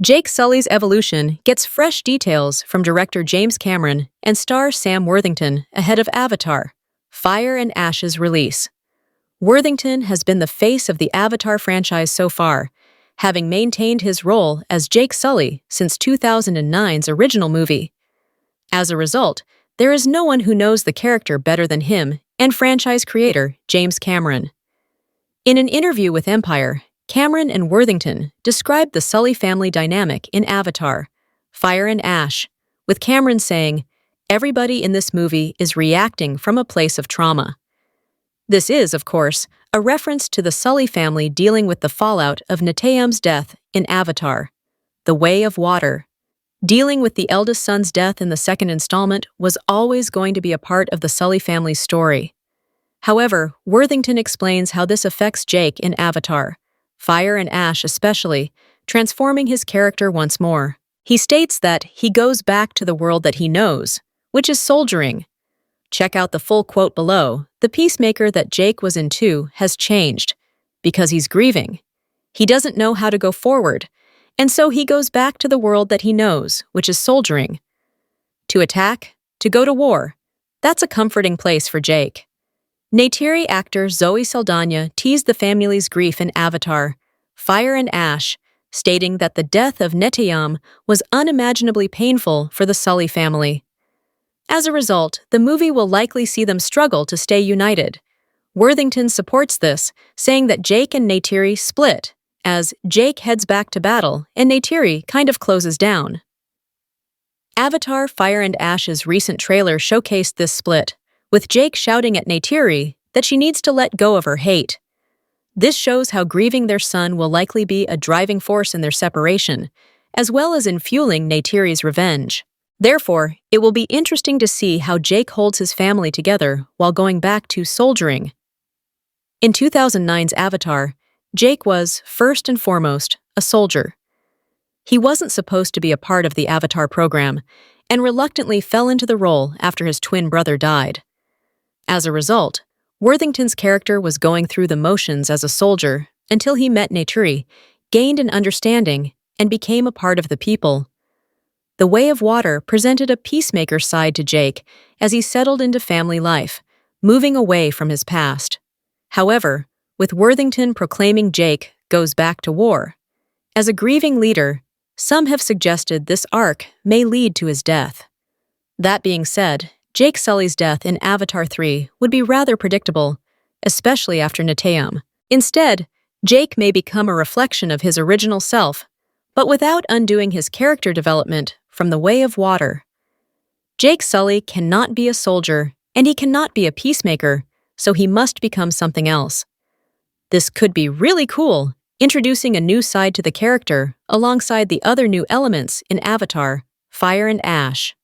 Jake Sully's evolution gets fresh details from director James Cameron and star Sam Worthington ahead of Avatar: Fire and Ash's release. Worthington has been the face of the Avatar franchise so far, having maintained his role as Jake Sully since 2009's original movie. As a result, there is no one who knows the character better than him and franchise creator James Cameron. In an interview with Empire, Cameron and Worthington described the Sully family dynamic in Avatar: Fire and Ash, with Cameron saying, "Everybody in this movie is reacting from a place of trauma." This is, of course, a reference to the Sully family dealing with the fallout of Neteyam's death in Avatar: The Way of Water. Dealing with the eldest son's death in the second installment was always going to be a part of the Sully family's story. However, Worthington explains how this affects Jake in Avatar: Fire and Ash especially, transforming his character once more. He states that he goes back to the world that he knows, which is soldiering. Check out the full quote below. The peacemaker that Jake was in 2 has changed, because he's grieving. He doesn't know how to go forward, and so he goes back to the world that he knows, which is soldiering. To attack, to go to war, that's a comforting place for Jake. Neytiri actor Zoe Saldana teased the family's grief in Avatar: Fire and Ash, stating that the death of Neteyam was unimaginably painful for the Sully family. As a result, the movie will likely see them struggle to stay united. Worthington supports this, saying that Jake and Neytiri split, as Jake heads back to battle and Neytiri kind of closes down. Avatar: Fire and Ash's recent trailer showcased this split, with Jake shouting at Neytiri that she needs to let go of her hate. This shows how grieving their son will likely be a driving force in their separation, as well as in fueling Neytiri's revenge. Therefore, it will be interesting to see how Jake holds his family together while going back to soldiering. In 2009's Avatar, Jake was, first and foremost, a soldier. He wasn't supposed to be a part of the Avatar program, and reluctantly fell into the role after his twin brother died. As a result, Worthington's character was going through the motions as a soldier until he met Neytiri, gained an understanding, and became a part of the people. The Way of Water presented a peacemaker side to Jake as he settled into family life, moving away from his past. However, with Worthington proclaiming Jake goes back to war. As a grieving leader, some have suggested this arc may lead to his death. That being said, Jake Sully's death in Avatar 3 would be rather predictable, especially after Neteyam. Instead, Jake may become a reflection of his original self, but without undoing his character development from the Way of Water. Jake Sully cannot be a soldier, and he cannot be a peacemaker, so he must become something else. This could be really cool, introducing a new side to the character alongside the other new elements in Avatar: Fire and Ash.